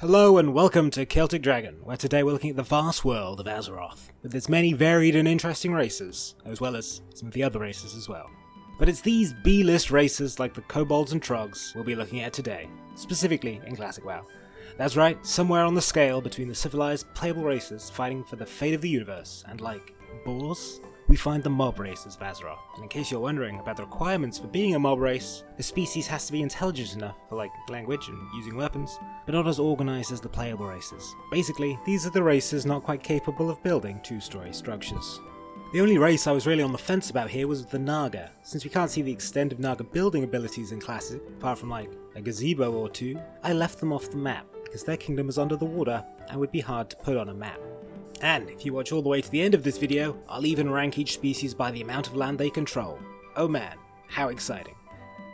Hello and welcome to Celtic Dragon, where today we're looking at the vast world of Azeroth, with its many varied and interesting races, as well as some of the other races as well. But it's these B-list races like the kobolds and trogs we'll be looking at today, specifically in Classic WoW. That's right, somewhere on the scale between the civilized, playable races fighting for the fate of the universe, and like boars, we find the mob races of Azeroth. And in case you're wondering about the requirements for being a mob race, the species has to be intelligent enough for like language and using weapons, but not as organized as the playable races. Basically, these are the races not quite capable of building two-story structures. The only race I was really on the fence about here was the Naga. Since we can't see the extent of Naga building abilities in Classic, apart from like a gazebo or two, I left them off the map, because their kingdom is under the water and would be hard to put on a map. And if you watch all the way to the end of this video, I'll even rank each species by the amount of land they control. Oh man, how exciting.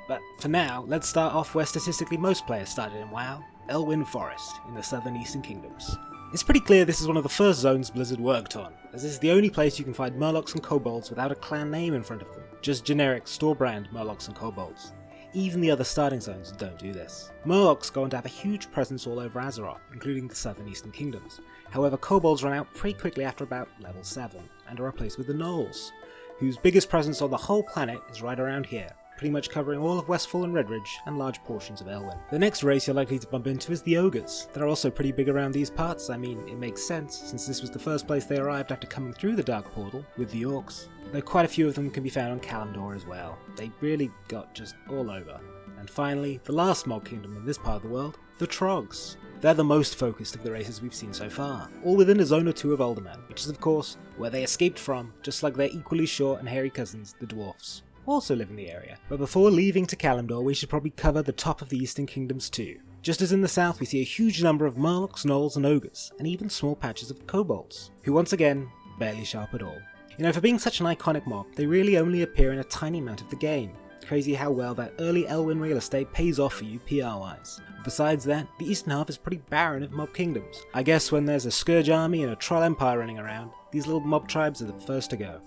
But for now, let's start off where statistically most players started in WoW, Elwyn Forest, in the southern eastern kingdoms. It's pretty clear this is one of the first zones Blizzard worked on, as this is the only place you can find Murlocs and Kobolds without a clan name in front of them, just generic store-brand Murlocs and Kobolds. Even the other starting zones don't do this. Murlocs go on to have a huge presence all over Azeroth, including the southern eastern kingdoms. However, Kobolds run out pretty quickly after about level 7, and are replaced with the Gnolls, whose biggest presence on the whole planet is right around here, pretty much covering all of Westfall and Redridge and large portions of Elwyn. The next race you're likely to bump into is the Ogres. They're also pretty big around these parts. I mean, it makes sense, since this was the first place they arrived after coming through the Dark Portal with the Orcs, though quite a few of them can be found on Kalimdor as well. They really got just all over. And finally, the last mob kingdom in this part of the world, the Trogs. They're the most focused of the races we've seen so far, all within a zone or two of Uldaman, which is of course where they escaped from, just like their equally short and hairy cousins, the Dwarfs, who also live in the area. But before leaving to Kalimdor, we should probably cover the top of the Eastern Kingdoms too. Just as in the south, we see a huge number of Murlocs, Gnolls and Ogres, and even small patches of Kobolds, who once again, barely sharp at all. You know, for being such an iconic mob, they really only appear in a tiny amount of the game. Crazy how well that early Elwyn real estate pays off for you PR-wise. Besides that, the eastern half is pretty barren of mob kingdoms. I guess when there's a Scourge army and a Troll empire running around, these little mob tribes are the first to go.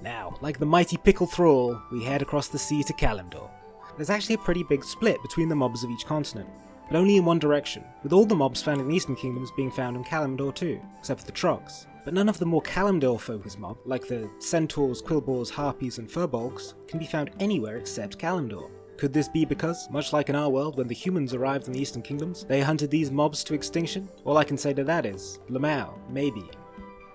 Now, like the mighty Pickle Thrall, we head across the sea to Kalimdor. There's actually a pretty big split between the mobs of each continent, but only in one direction, with all the mobs found in the eastern kingdoms being found in Kalimdor too, except for the Trogs. But none of the more Kalimdor-focused mob, like the Centaurs, Quillboars, Harpies and Furbolgs, can be found anywhere except Kalimdor. Could this be because, much like in our world when the humans arrived in the Eastern Kingdoms, they hunted these mobs to extinction? All I can say to that is, Lamau, maybe.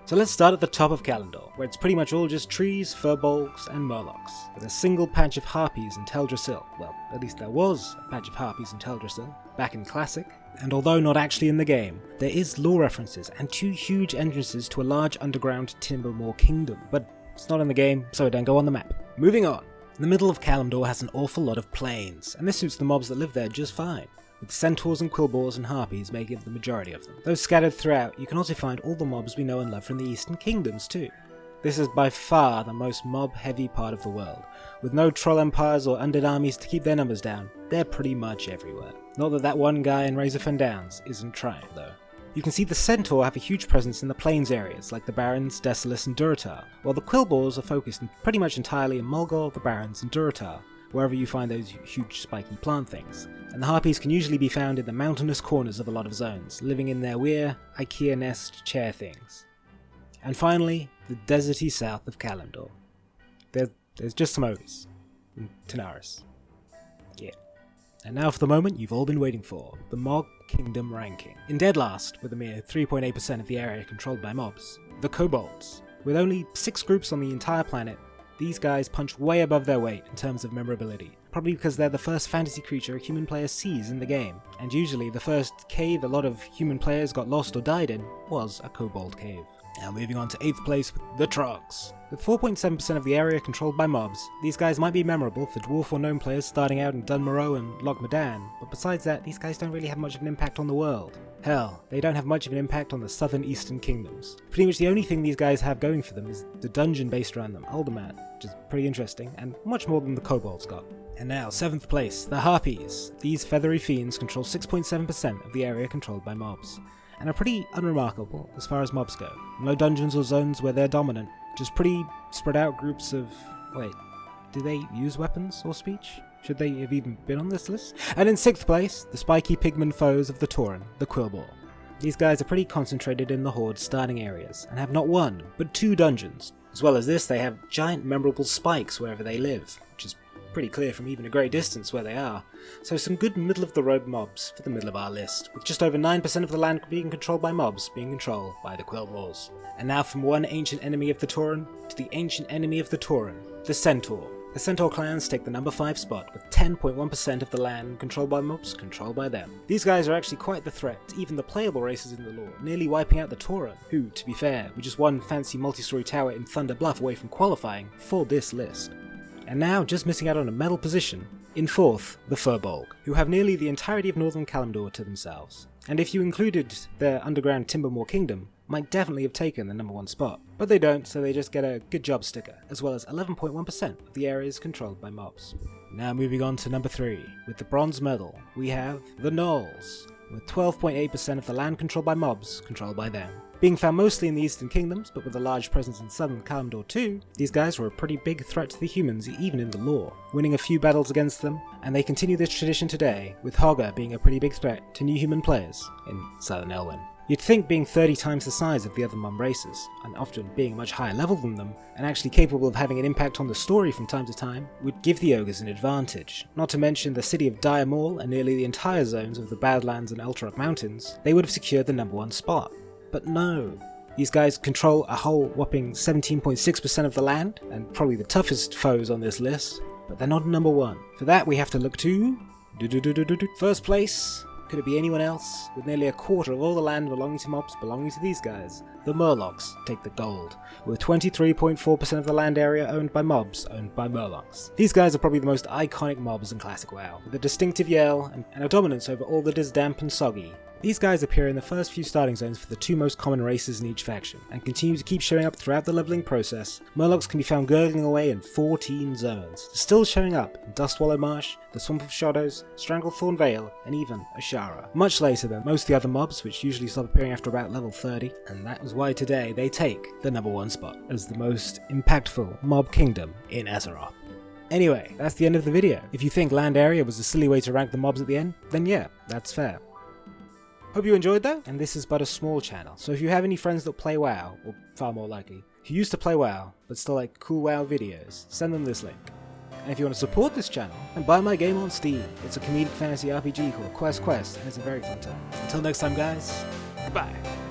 So let's start at the top of Kalimdor, where it's pretty much all just trees, Furbolgs and Murlocs, with a single patch of Harpies and Teldrassil. Well, at least there was a patch of Harpies and Teldrassil, back in Classic. And although not actually in the game, there is lore references and two huge entrances to a large underground Timbermoor kingdom, but it's not in the game, so it don't go on the map. Moving on. The middle of Kalimdor has an awful lot of plains, and this suits the mobs that live there just fine, with Centaurs and Quillboars and Harpies making up the majority of them. Though scattered throughout, you can also find all the mobs we know and love from the Eastern Kingdoms too. This is by far the most mob-heavy part of the world. With no troll empires or undead armies to keep their numbers down, they're pretty much everywhere. Not that that one guy in Razorfen Downs isn't trying, though. You can see the Centaur have a huge presence in the plains areas, like the Barrens, Desolace and Durotar, while the Quillboars are focused pretty much entirely in Mulgore, the Barrens and Durotar, wherever you find those huge spiky plant things. And the Harpies can usually be found in the mountainous corners of a lot of zones, living in their weird IKEA nest chair things. And finally, the deserty south of Kalimdor. There's just some ogres. And Tanaris. Yeah. And now for the moment you've all been waiting for, the Mob Kingdom ranking. In dead last, with a mere 3.8% of the area controlled by mobs, the Kobolds. With only 6 groups on the entire planet, these guys punch way above their weight in terms of memorability. Probably because they're the first fantasy creature a human player sees in the game, and usually the first cave a lot of human players got lost or died in was a Kobold cave. Now moving on to 8th place with the Trogs. With 4.7% of the area controlled by mobs, these guys might be memorable for dwarf or gnome players starting out in Dunmoreau and Loch Modan, but besides that, these guys don't really have much of an impact on the world. Hell, they don't have much of an impact on the southern eastern kingdoms. Pretty much the only thing these guys have going for them is the dungeon based around them, Uldaman, which is pretty interesting, and much more than the Kobolds got. And now, 7th place, the Harpies. These feathery fiends control 6.7% of the area controlled by mobs, and are pretty unremarkable as far as mobs go. No dungeons or zones where they're dominant, just pretty spread out groups of... wait, do they use weapons or speech? Should they have even been on this list? And in 6th place, the spiky pigman foes of the Tauren, the Quillboar. These guys are pretty concentrated in the Horde's starting areas, and have not one, but 2 dungeons. As well as this, they have giant memorable spikes wherever they live, which is pretty clear from even a great distance where they are. So some good middle-of-the-road mobs for the middle of our list, with just over 9% of the land being controlled by mobs being controlled by the Quillboars. And now from one ancient enemy of the Tauren to the ancient enemy of the Tauren, the Centaur. The Centaur clans take the number 5 spot, with 10.1% of the land controlled by mobs controlled by them. These guys are actually quite the threat to even the playable races in the lore, nearly wiping out the Tauren, who, to be fair, were just one fancy multi-story tower in Thunder Bluff away from qualifying for this list. And now, just missing out on a medal position, in 4th, the Furbolg, who have nearly the entirety of northern Kalimdor to themselves. And if you included their underground Timbermoor kingdom, might definitely have taken the number 1 spot. But they don't, so they just get a good job sticker, as well as 11.1% of the areas controlled by mobs. Now moving on to number 3, with the bronze medal, we have the Gnolls, with 12.8% of the land controlled by mobs controlled by them. Being found mostly in the Eastern Kingdoms, but with a large presence in Southern Kalimdor too, these guys were a pretty big threat to the humans even in the lore, winning a few battles against them, and they continue this tradition today, with Hogger being a pretty big threat to new human players in Southern Elwyn. You'd think being 30 times the size of the other mum races, and often being a much higher level than them, and actually capable of having an impact on the story from time to time, would give the ogres an advantage. Not to mention the city of Dire Maul and nearly the entire zones of the Badlands and Elturok Mountains, they would have secured the number 1 spot. But no. These guys control a whole whopping 17.6% of the land, and probably the toughest foes on this list, but they're not number 1. For that we have to look to... first place. Could it be anyone else? With nearly a quarter of all the land belonging to mobs belonging to these guys, the Murlocs take the gold, with 23.4% of the land area owned by mobs owned by Murlocs. These guys are probably the most iconic mobs in classic WoW, with a distinctive yell and a dominance over all that is damp and soggy. These guys appear in the first few starting zones for the 2 most common races in each faction, and continue to keep showing up throughout the leveling process. Murlocs can be found gurgling away in 14 zones, still showing up in Dustwallow Marsh, the Swamp of Shadows, Stranglethorn Vale, and even Ashara. Much later than most of the other mobs, which usually stop appearing after about level 30, and that is why today they take the number 1 spot as the most impactful mob kingdom in Azeroth. Anyway, that's the end of the video. If you think land area was a silly way to rank the mobs at the end, then yeah, that's fair. Hope you enjoyed though, and this is but a small channel, so if you have any friends that play WoW, or far more likely, who used to play WoW, but still like cool WoW videos, send them this link. And if you want to support this channel, then buy my game on Steam. It's a comedic fantasy RPG called Quest, and it's a very fun time. Until next time guys, goodbye.